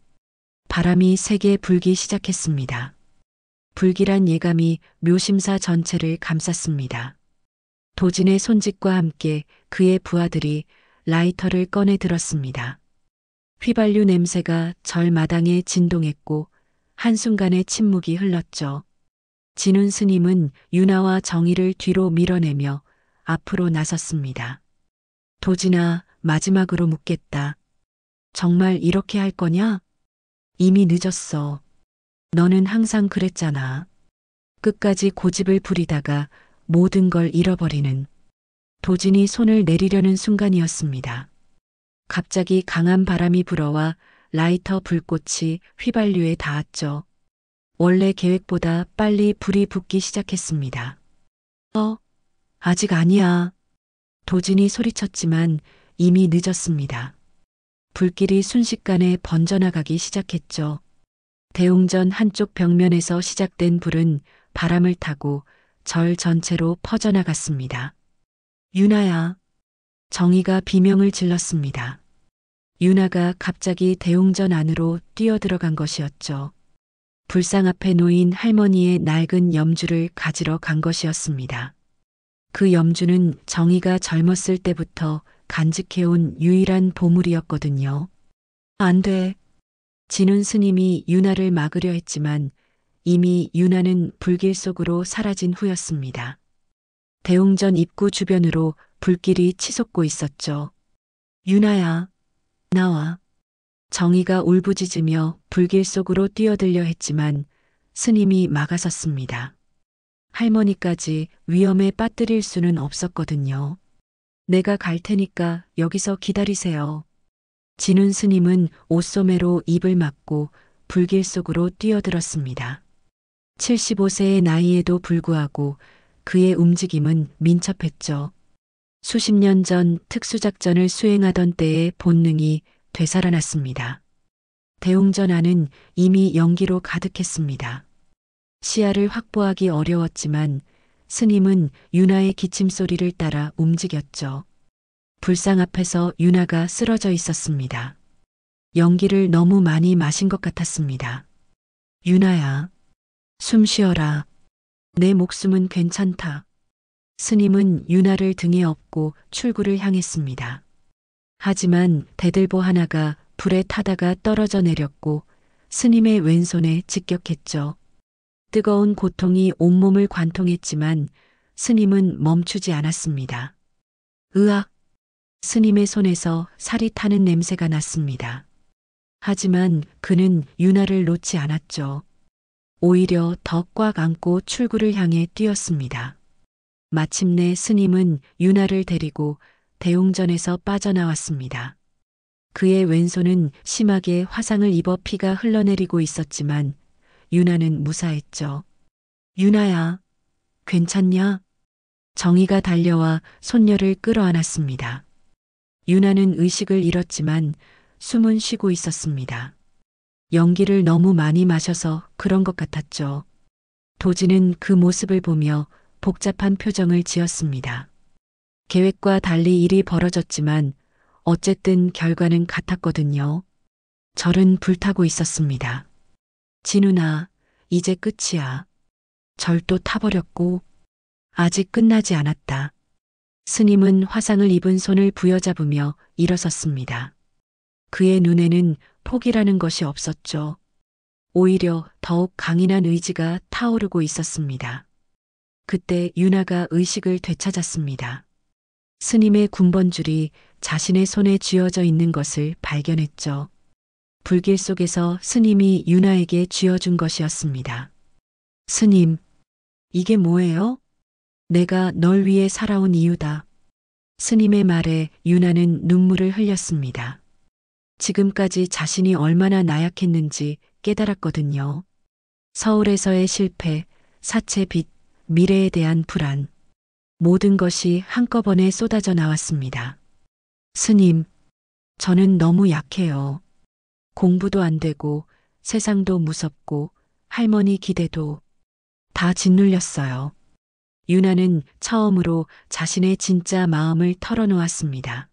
바람이 세게 불기 시작했습니다. 불길한 예감이 묘심사 전체를 감쌌습니다. 도진의 손짓과 함께 그의 부하들이 라이터를 꺼내 들었습니다. 휘발유 냄새가 절 마당에 진동했고 한순간에 침묵이 흘렀죠. 진운 스님은 유나와 정희를 뒤로 밀어내며 앞으로 나섰습니다. 도진아, 마지막으로 묻겠다. 정말 이렇게 할 거냐? 이미 늦었어. 너는 항상 그랬잖아. 끝까지 고집을 부리다가 모든 걸 잃어버리는. 도진이 손을 내리려는 순간이었습니다. 갑자기 강한 바람이 불어와 라이터 불꽃이 휘발유에 닿았죠. 원래 계획보다 빨리 불이 붙기 시작했습니다. 아직 아니야. 도진이 소리쳤지만 이미 늦었습니다. 불길이 순식간에 번져나가기 시작했죠. 대웅전 한쪽 벽면에서 시작된 불은 바람을 타고 절 전체로 퍼져나갔습니다. 유나야. 정희가 비명을 질렀습니다. 유나가 갑자기 대웅전 안으로 뛰어들어간 것이었죠. 불상 앞에 놓인 할머니의 낡은 염주를 가지러 간 것이었습니다. 그 염주는 정희가 젊었을 때부터 간직해온 유일한 보물이었거든요. 안 돼. 진운 스님이 유나를 막으려 했지만 이미 유나는 불길 속으로 사라진 후였습니다. 대웅전 입구 주변으로 불길이 치솟고 있었죠. 유나야, 나와. 정희가 울부짖으며 불길 속으로 뛰어들려 했지만 스님이 막아섰습니다. 할머니까지 위험에 빠뜨릴 수는 없었거든요. 내가 갈 테니까 여기서 기다리세요. 진운 스님은 옷소매로 입을 막고 불길 속으로 뛰어들었습니다. 75세의 나이에도 불구하고 그의 움직임은 민첩했죠. 수십 년 전 특수작전을 수행하던 때의 본능이 되살아났습니다. 대웅전 안은 이미 연기로 가득했습니다. 시야를 확보하기 어려웠지만 스님은 유나의 기침소리를 따라 움직였죠. 불상 앞에서 유나가 쓰러져 있었습니다. 연기를 너무 많이 마신 것 같았습니다. 유나야, 숨 쉬어라. 내 목숨은 괜찮다. 스님은 유나를 등에 업고 출구를 향했습니다. 하지만 대들보 하나가 불에 타다가 떨어져 내렸고 스님의 왼손에 직격했죠. 뜨거운 고통이 온몸을 관통했지만 스님은 멈추지 않았습니다. 으악! 스님의 손에서 살이 타는 냄새가 났습니다. 하지만 그는 유나를 놓지 않았죠. 오히려 더 꽉 안고 출구를 향해 뛰었습니다. 마침내 스님은 유나를 데리고 대웅전에서 빠져나왔습니다. 그의 왼손은 심하게 화상을 입어 피가 흘러내리고 있었지만 유나는 무사했죠. 유나야, 괜찮냐? 정희가 달려와 손녀를 끌어안았습니다. 유나는 의식을 잃었지만 숨은 쉬고 있었습니다. 연기를 너무 많이 마셔서 그런 것 같았죠. 도지는 그 모습을 보며 복잡한 표정을 지었습니다. 계획과 달리 일이 벌어졌지만 어쨌든 결과는 같았거든요. 절은 불타고 있었습니다. 진우나, 이제 끝이야. 절도 타버렸고 아직 끝나지 않았다. 스님은 화상을 입은 손을 부여잡으며 일어섰습니다. 그의 눈에는 포기라는 것이 없었죠. 오히려 더욱 강인한 의지가 타오르고 있었습니다. 그때 유나가 의식을 되찾았습니다. 스님의 군번줄이 자신의 손에 쥐어져 있는 것을 발견했죠. 불길 속에서 스님이 유나에게 쥐어준 것이었습니다. 스님, 이게 뭐예요? 내가 널 위해 살아온 이유다. 스님의 말에 유나는 눈물을 흘렸습니다. 지금까지 자신이 얼마나 나약했는지 깨달았거든요. 서울에서의 실패, 사채 빚, 미래에 대한 불안. 모든 것이 한꺼번에 쏟아져 나왔습니다. 스님, 저는 너무 약해요. 공부도 안 되고 세상도 무섭고 할머니 기대도 다 짓눌렸어요. 유나는 처음으로 자신의 진짜 마음을 털어놓았습니다.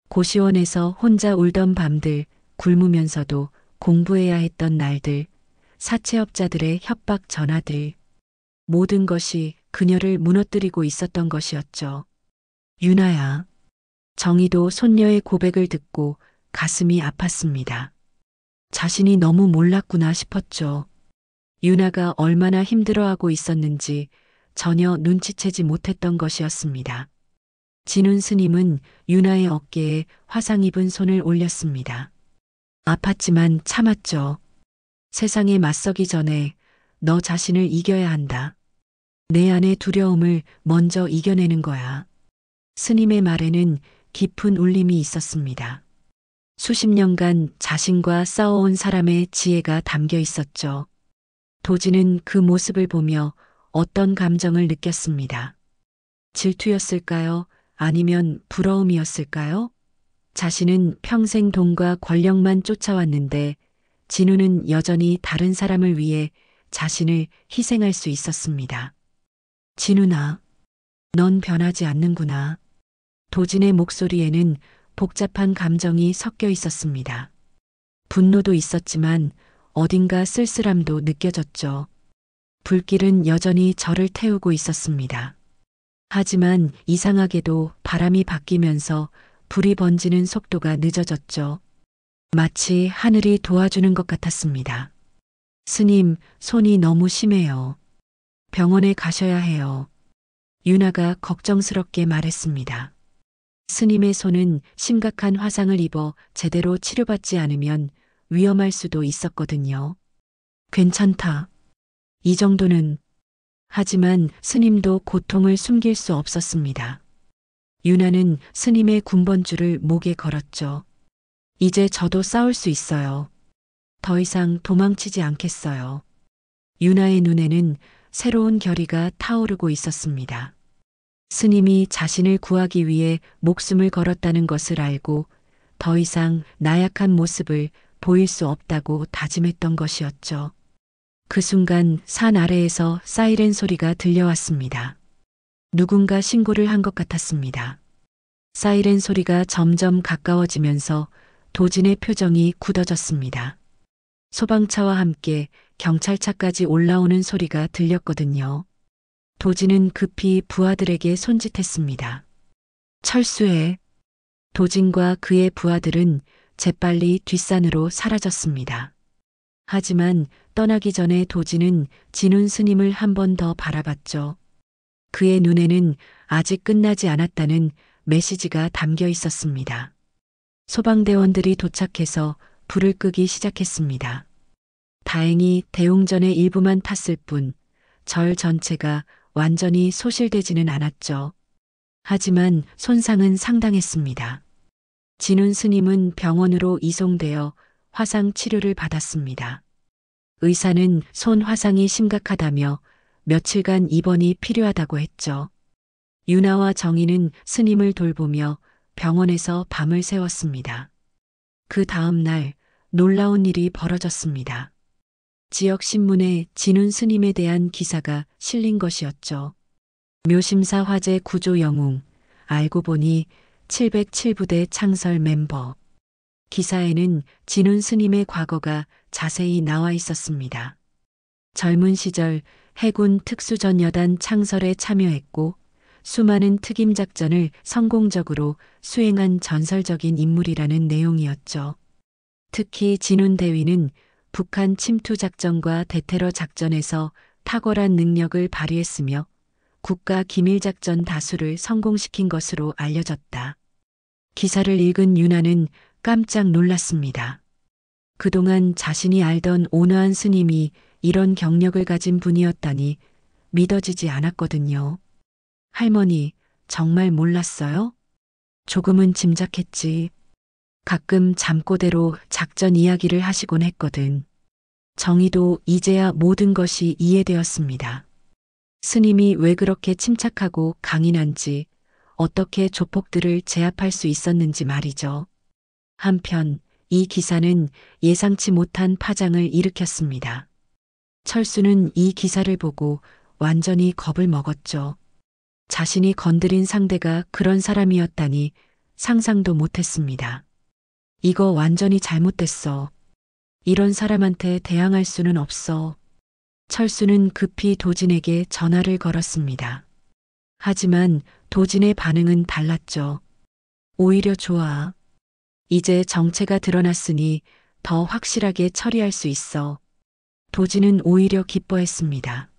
고시원에서 혼자 울던 밤들, 굶으면서도 공부해야 했던 날들, 사채업자들의 협박 전화들, 모든 것이 그녀를 무너뜨리고 있었던 것이었죠. 유나야. 정희도 손녀의 고백을 듣고 가슴이 아팠습니다. 자신이 너무 몰랐구나 싶었죠. 유나가 얼마나 힘들어하고 있었는지 전혀 눈치채지 못했던 것이었습니다. 진운 스님은 유나의 어깨에 화상 입은 손을 올렸습니다. 아팠지만 참았죠. 세상에 맞서기 전에 너 자신을 이겨야 한다. 내 안의 두려움을 먼저 이겨내는 거야. 스님의 말에는 깊은 울림이 있었습니다. 수십 년간 자신과 싸워온 사람의 지혜가 담겨 있었죠. 도지는 그 모습을 보며 어떤 감정을 느꼈습니다. 질투였을까요? 아니면 부러움이었을까요? 자신은 평생 돈과 권력만 쫓아왔는데 진우는 여전히 다른 사람을 위해 자신을 희생할 수 있었습니다. 진우나, 넌 변하지 않는구나. 도진의 목소리에는 복잡한 감정이 섞여 있었습니다. 분노도 있었지만 어딘가 쓸쓸함도 느껴졌죠. 불길은 여전히 저를 태우고 있었습니다. 하지만 이상하게도 바람이 바뀌면서 불이 번지는 속도가 늦어졌죠. 마치 하늘이 도와주는 것 같았습니다. 스님, 손이 너무 심해요. 병원에 가셔야 해요. 유나가 걱정스럽게 말했습니다. 스님의 손은 심각한 화상을 입어 제대로 치료받지 않으면 위험할 수도 있었거든요. 괜찮다. 이 정도는. 하지만 스님도 고통을 숨길 수 없었습니다. 유나는 스님의 군번줄을 목에 걸었죠. 이제 저도 싸울 수 있어요. 더 이상 도망치지 않겠어요. 유나의 눈에는 새로운 결의가 타오르고 있었습니다. 스님이 자신을 구하기 위해 목숨을 걸었다는 것을 알고 더 이상 나약한 모습을 보일 수 없다고 다짐했던 것이었죠. 그 순간 산 아래에서 사이렌 소리가 들려왔습니다. 누군가 신고를 한 것 같았습니다. 사이렌 소리가 점점 가까워지면서 도진의 표정이 굳어졌습니다. 소방차와 함께 경찰차까지 올라오는 소리가 들렸거든요. 도진은 급히 부하들에게 손짓했습니다. 철수해. 도진과 그의 부하들은 재빨리 뒷산으로 사라졌습니다. 하지만 떠나기 전에 도진은 진훈 스님을 한 번 더 바라봤죠. 그의 눈에는 아직 끝나지 않았다는 메시지가 담겨 있었습니다. 소방대원들이 도착해서 불을 끄기 시작했습니다. 다행히 대웅전의 일부만 탔을 뿐 절 전체가 완전히 소실되지는 않았죠. 하지만 손상은 상당했습니다. 진훈 스님은 병원으로 이송되어 화상 치료를 받았습니다. 의사는 손 화상이 심각하다며 며칠간 입원이 필요하다고 했죠. 유나와 정희는 스님을 돌보며 병원에서 밤을 새웠습니다. 그 다음 날 놀라운 일이 벌어졌습니다. 지역 신문에 진훈 스님에 대한 기사가 실린 것이었죠. 묘심사 화재 구조 영웅, 알고 보니 707부대 창설 멤버. 기사에는 진훈 스님의 과거가 자세히 나와 있었습니다. 젊은 시절 해군 특수전여단 창설에 참여했고 수많은 특임 작전을 성공적으로 수행한 전설적인 인물이라는 내용이었죠. 특히 진훈 대위는 북한 침투 작전과 대테러 작전에서 탁월한 능력을 발휘했으며 국가 기밀 작전 다수를 성공시킨 것으로 알려졌다. 기사를 읽은 유나는 깜짝 놀랐습니다. 그동안 자신이 알던 온화한 스님이 이런 경력을 가진 분이었다니 믿어지지 않았거든요. 할머니, 정말 몰랐어요? 조금은 짐작했지. 가끔 잠꼬대로 작전 이야기를 하시곤 했거든. 정희도 이제야 모든 것이 이해되었습니다. 스님이 왜 그렇게 침착하고 강인한지, 어떻게 조폭들을 제압할 수 있었는지 말이죠. 한편 이 기사는 예상치 못한 파장을 일으켰습니다. 철수는 이 기사를 보고 완전히 겁을 먹었죠. 자신이 건드린 상대가 그런 사람이었다니 상상도 못했습니다. 이거 완전히 잘못됐어. 이런 사람한테 대항할 수는 없어. 철수는 급히 도진에게 전화를 걸었습니다. 하지만 도진의 반응은 달랐죠. 오히려 좋아. 이제 정체가 드러났으니 더 확실하게 처리할 수 있어. 도진은 오히려 기뻐했습니다.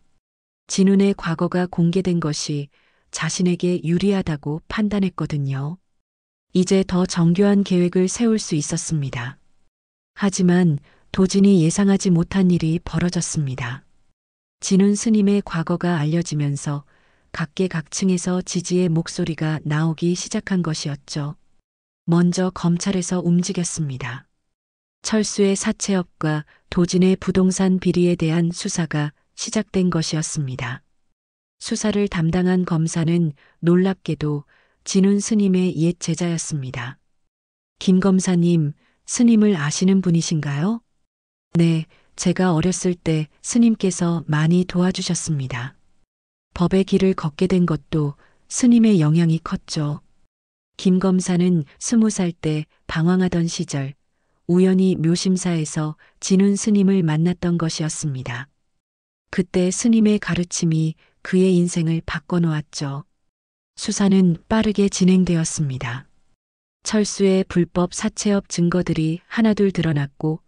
진훈의 과거가 공개된 것이 자신에게 유리하다고 판단했거든요. 이제 더 정교한 계획을 세울 수 있었습니다. 하지만 도진이 예상하지 못한 일이 벌어졌습니다. 진훈 스님의 과거가 알려지면서 각계각층에서 지지의 목소리가 나오기 시작한 것이었죠. 먼저 검찰에서 움직였습니다. 철수의 사채업과 도진의 부동산 비리에 대한 수사가 시작된 것이었습니다. 수사를 담당한 검사는 놀랍게도 진훈 스님의 옛 제자였습니다. 김 검사님, 스님을 아시는 분이신가요? 네, 제가 어렸을 때 스님께서 많이 도와주셨습니다. 법의 길을 걷게 된 것도 스님의 영향이 컸죠. 김 검사는 20살 때 방황하던 시절 우연히 묘심사에서 진훈 스님을 만났던 것이었습니다. 그때 스님의 가르침이 그의 인생을 바꿔놓았죠. 수사는 빠르게 진행되었습니다. 철수의 불법 사채업 증거들이 하나둘 드러났고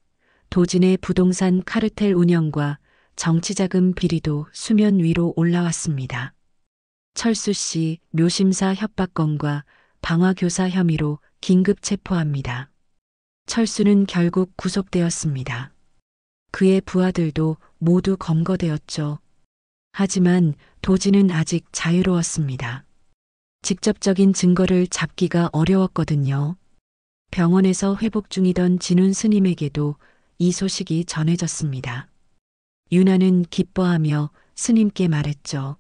도진의 부동산 카르텔 운영과 정치자금 비리도 수면 위로 올라왔습니다. 철수 씨 묘심사 협박건과 방화교사 혐의로 긴급 체포합니다. 철수는 결국 구속되었습니다. 그의 부하들도 모두 검거되었죠. 하지만 도진은 아직 자유로웠습니다. 직접적인 증거를 잡기가 어려웠거든요. 병원에서 회복 중이던 진훈 스님에게도 이 소식이 전해졌습니다. 유나는 기뻐하며 스님께 말했죠.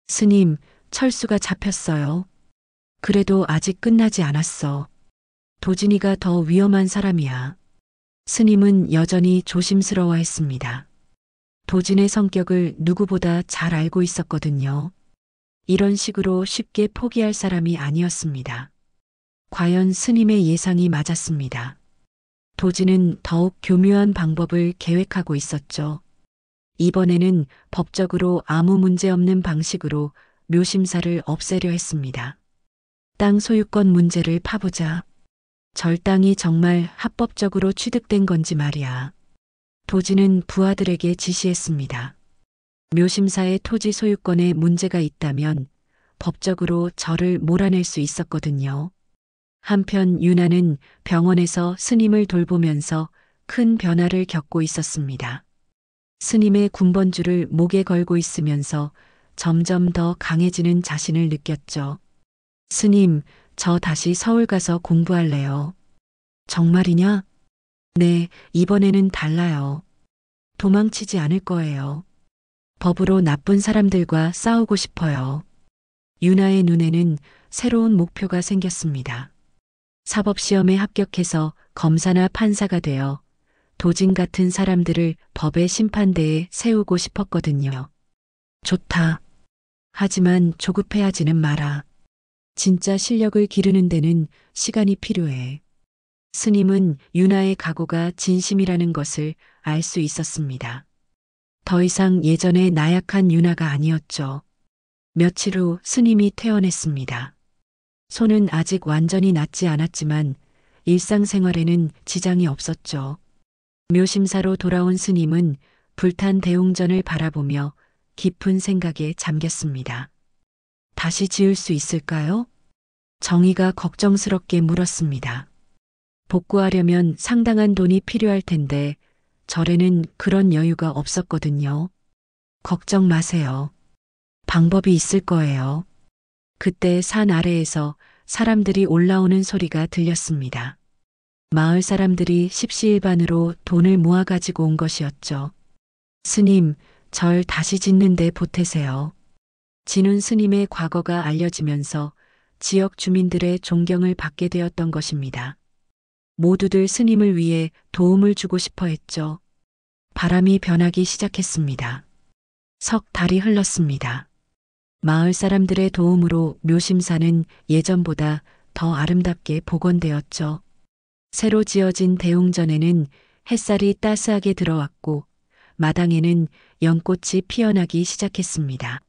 스님, 철수가 잡혔어요. 그래도 아직 끝나지 않았어. 도진이가 더 위험한 사람이야. 스님은 여전히 조심스러워했습니다. 도진의 성격을 누구보다 잘 알고 있었거든요. 이런 식으로 쉽게 포기할 사람이 아니었습니다. 과연 스님의 예상이 맞았습니다. 도지는 더욱 교묘한 방법을 계획하고 있었죠. 이번에는 법적으로 아무 문제 없는 방식으로 묘심사를 없애려 했습니다. 땅 소유권 문제를 파보자. 절땅이 정말 합법적으로 취득된 건지 말이야. 도지는 부하들에게 지시했습니다. 묘심사의 토지 소유권에 문제가 있다면 법적으로 저를 몰아낼 수 있었거든요. 한편 윤아는 병원에서 스님을 돌보면서 큰 변화를 겪고 있었습니다. 스님의 군번줄을 목에 걸고 있으면서 점점 더 강해지는 자신을 느꼈죠. 스님, 저 다시 서울 가서 공부할래요. 정말이냐? 네, 이번에는 달라요. 도망치지 않을 거예요. 법으로 나쁜 사람들과 싸우고 싶어요. 윤아의 눈에는 새로운 목표가 생겼습니다. 사법시험에 합격해서 검사나 판사가 되어 도진 같은 사람들을 법의 심판대에 세우고 싶었거든요. 좋다. 하지만 조급해하지는 마라. 진짜 실력을 기르는 데는 시간이 필요해. 스님은 윤아의 각오가 진심이라는 것을 알 수 있었습니다. 더 이상 예전의 나약한 윤아가 아니었죠. 며칠 후 스님이 퇴원했습니다. 손은 아직 완전히 낫지 않았지만 일상생활에는 지장이 없었죠. 묘심사로 돌아온 스님은 불탄 대웅전을 바라보며 깊은 생각에 잠겼습니다. 다시 지을 수 있을까요? 정의가 걱정스럽게 물었습니다. 복구하려면 상당한 돈이 필요할 텐데 절에는 그런 여유가 없었거든요. 걱정 마세요. 방법이 있을 거예요. 그때 산 아래에서 사람들이 올라오는 소리가 들렸습니다. 마을 사람들이 십시일반으로 돈을 모아가지고 온 것이었죠. 스님, 절 다시 짓는데 보태세요. 진운 스님의 과거가 알려지면서 지역 주민들의 존경을 받게 되었던 것입니다. 모두들 스님을 위해 도움을 주고 싶어 했죠. 바람이 변하기 시작했습니다. 석 달이 흘렀습니다. 마을 사람들의 도움으로 묘심사는 예전보다 더 아름답게 복원되었죠. 새로 지어진 대웅전에는 햇살이 따스하게 들어왔고 마당에는 연꽃이 피어나기 시작했습니다.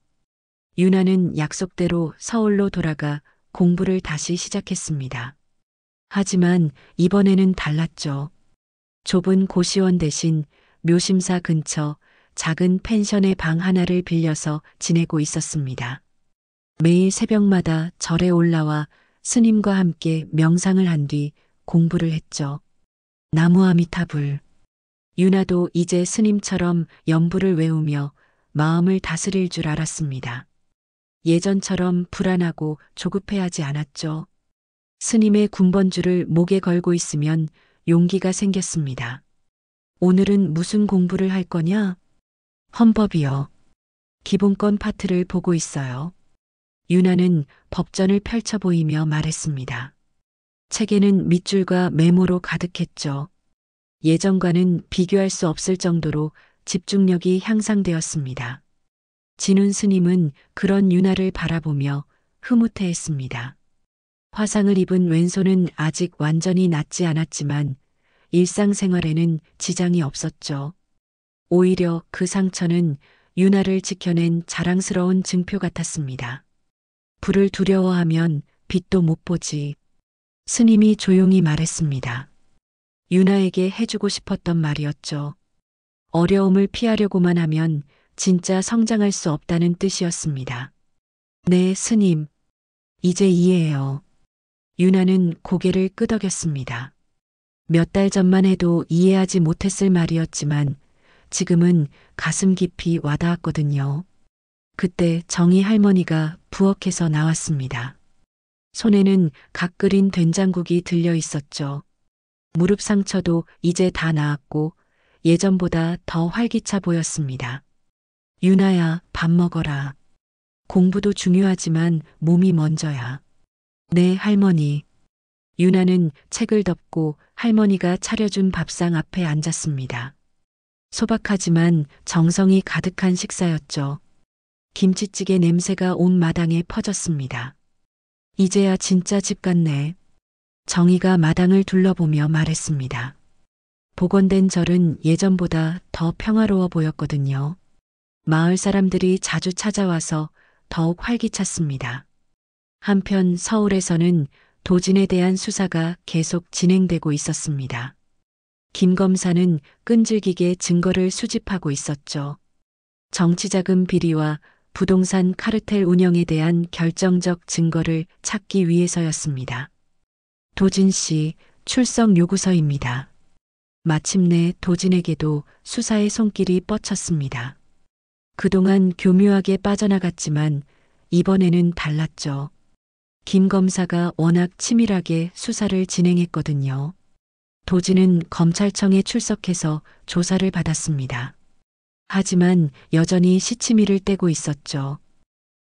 윤아는 약속대로 서울로 돌아가 공부를 다시 시작했습니다. 하지만 이번에는 달랐죠. 좁은 고시원 대신 묘심사 근처 작은 펜션의 방 하나를 빌려서 지내고 있었습니다. 매일 새벽마다 절에 올라와 스님과 함께 명상을 한 뒤 공부를 했죠. 나무 아미타불. 윤아도 이제 스님처럼 연부를 외우며 마음을 다스릴 줄 알았습니다. 예전처럼 불안하고 조급해하지 않았죠. 스님의 군번줄을 목에 걸고 있으면 용기가 생겼습니다. 오늘은 무슨 공부를 할 거냐? 헌법이요. 기본권 파트를 보고 있어요. 윤아는 법전을 펼쳐 보이며 말했습니다. 책에는 밑줄과 메모로 가득했죠. 예전과는 비교할 수 없을 정도로 집중력이 향상되었습니다. 진운 스님은 그런 윤아를 바라보며 흐뭇해했습니다. 화상을 입은 왼손은 아직 완전히 낫지 않았지만 일상생활에는 지장이 없었죠. 오히려 그 상처는 윤아를 지켜낸 자랑스러운 증표 같았습니다. 불을 두려워하면 빛도 못 보지. 스님이 조용히 말했습니다. 윤아에게 해주고 싶었던 말이었죠. 어려움을 피하려고만 하면 진짜 성장할 수 없다는 뜻이었습니다. 네, 스님. 이제 이해해요. 윤아는 고개를 끄덕였습니다. 몇 달 전만 해도 이해하지 못했을 말이었지만 지금은 가슴 깊이 와닿았거든요. 그때 정희 할머니가 부엌에서 나왔습니다. 손에는 각 끓인 된장국이 들려 있었죠. 무릎 상처도 이제 다 나았고 예전보다 더 활기차 보였습니다. 윤아야, 밥 먹어라. 공부도 중요하지만 몸이 먼저야. 네, 할머니. 윤아는 책을 덮고 할머니가 차려준 밥상 앞에 앉았습니다. 소박하지만 정성이 가득한 식사였죠. 김치찌개 냄새가 온 마당에 퍼졌습니다. 이제야 진짜 집 같네. 정희가 마당을 둘러보며 말했습니다. 복원된 절은 예전보다 더 평화로워 보였거든요. 마을 사람들이 자주 찾아와서 더욱 활기찼습니다. 한편 서울에서는 도진에 대한 수사가 계속 진행되고 있었습니다. 김 검사는 끈질기게 증거를 수집하고 있었죠. 정치자금 비리와 부동산 카르텔 운영에 대한 결정적 증거를 찾기 위해서였습니다. 도진 씨 출석 요구서입니다. 마침내 도진에게도 수사의 손길이 뻗쳤습니다. 그동안 교묘하게 빠져나갔지만 이번에는 달랐죠. 김 검사가 워낙 치밀하게 수사를 진행했거든요. 도진은 검찰청에 출석해서 조사를 받았습니다. 하지만 여전히 시치미를 떼고 있었죠.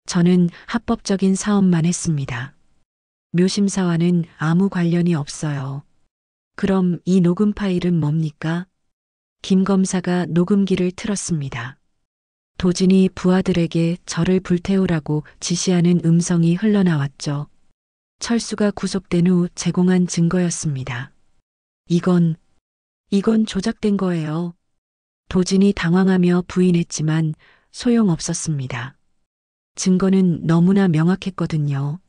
저는 합법적인 사업만 했습니다. 묘심사와는 아무 관련이 없어요. 그럼 이 녹음 파일은 뭡니까? 김 검사가 녹음기를 틀었습니다. 도진이 부하들에게 저를 불태우라고 지시하는 음성이 흘러나왔죠. 철수가 구속된 후 제공한 증거였습니다. 이건 조작된 거예요. 도진이 당황하며 부인했지만 소용없었습니다. 증거는 너무나 명확했거든요.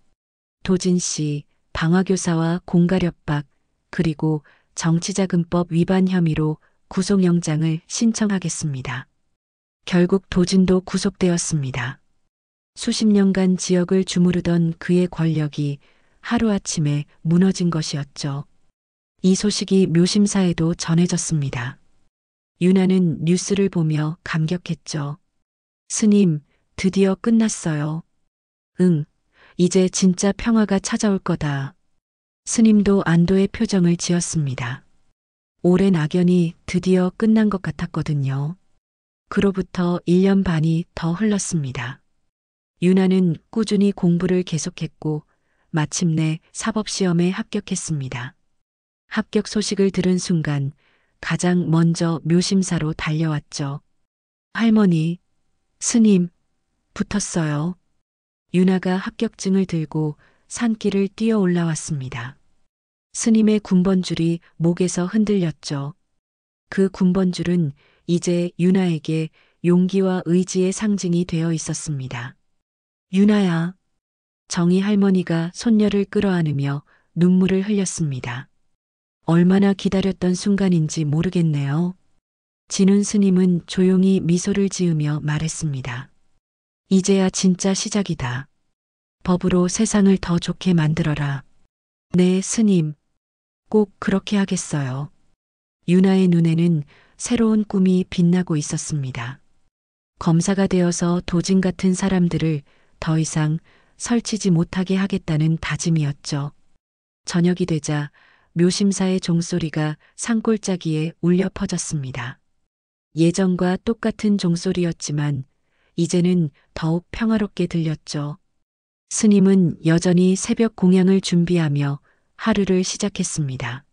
도진 씨 방화교사와 공갈협박 그리고 정치자금법 위반 혐의로 구속영장을 신청하겠습니다. 결국 도진도 구속되었습니다. 수십 년간 지역을 주무르던 그의 권력이 하루아침에 무너진 것이었죠. 이 소식이 묘심사에도 전해졌습니다. 유나는 뉴스를 보며 감격했죠. 스님, 드디어 끝났어요. 응, 이제 진짜 평화가 찾아올 거다. 스님도 안도의 표정을 지었습니다. 오랜 악연이 드디어 끝난 것 같았거든요. 그로부터 1년 반이 더 흘렀습니다. 유나는 꾸준히 공부를 계속했고 마침내 사법시험에 합격했습니다. 합격 소식을 들은 순간 가장 먼저 묘심사로 달려왔죠. 할머니, 스님, 붙었어요. 유나가 합격증을 들고 산길을 뛰어 올라왔습니다. 스님의 군번줄이 목에서 흔들렸죠. 그 군번줄은 이제 유나에게 용기와 의지의 상징이 되어 있었습니다. 유나야. 정희 할머니가 손녀를 끌어안으며 눈물을 흘렸습니다. 얼마나 기다렸던 순간인지 모르겠네요. 진훈 스님은 조용히 미소를 지으며 말했습니다. 이제야 진짜 시작이다. 법으로 세상을 더 좋게 만들어라. 네, 스님. 꼭 그렇게 하겠어요. 유나의 눈에는 새로운 꿈이 빛나고 있었습니다. 검사가 되어서 도진 같은 사람들을 더 이상 설치지 못하게 하겠다는 다짐이었죠. 저녁이 되자 묘심사의 종소리가 산골짜기에 울려 퍼졌습니다. 예전과 똑같은 종소리였지만 이제는 더욱 평화롭게 들렸죠. 스님은 여전히 새벽 공양을 준비하며 하루를 시작했습니다.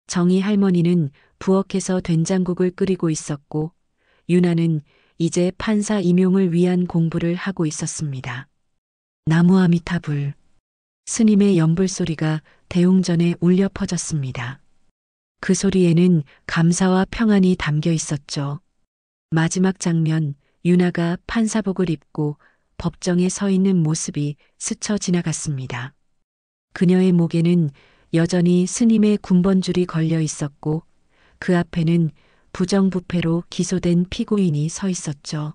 정희 할머니는 부엌에서 된장국을 끓이고 있었고 유나는 이제 판사 임용을 위한 공부를 하고 있었습니다. 나무 아미타불. 스님의 연불소리가 대웅전에 울려 퍼졌습니다. 그 소리에는 감사와 평안이 담겨 있었죠. 마지막 장면, 유나가 판사복을 입고 법정에 서 있는 모습이 스쳐 지나갔습니다. 그녀의 목에는 여전히 스님의 군번줄이 걸려 있었고 그 앞에는 부정부패로 기소된 피고인이 서 있었죠.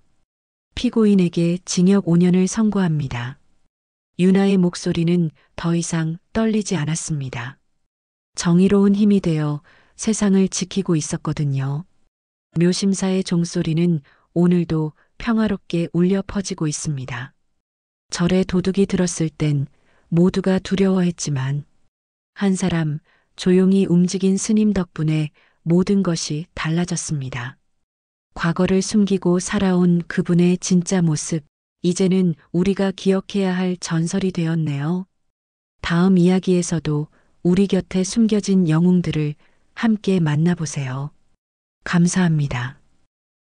피고인에게 징역 5년을 선고합니다. 유나의 목소리는 더 이상 떨리지 않았습니다. 정의로운 힘이 되어 세상을 지키고 있었거든요. 묘심사의 종소리는 오늘도 평화롭게 울려 퍼지고 있습니다. 절에 도둑이 들었을 땐 모두가 두려워했지만 한 사람 조용히 움직인 스님 덕분에 모든 것이 달라졌습니다. 과거를 숨기고 살아온 그분의 진짜 모습, 이제는 우리가 기억해야 할 전설이 되었네요. 다음 이야기에서도 우리 곁에 숨겨진 영웅들을 함께 만나보세요. 감사합니다.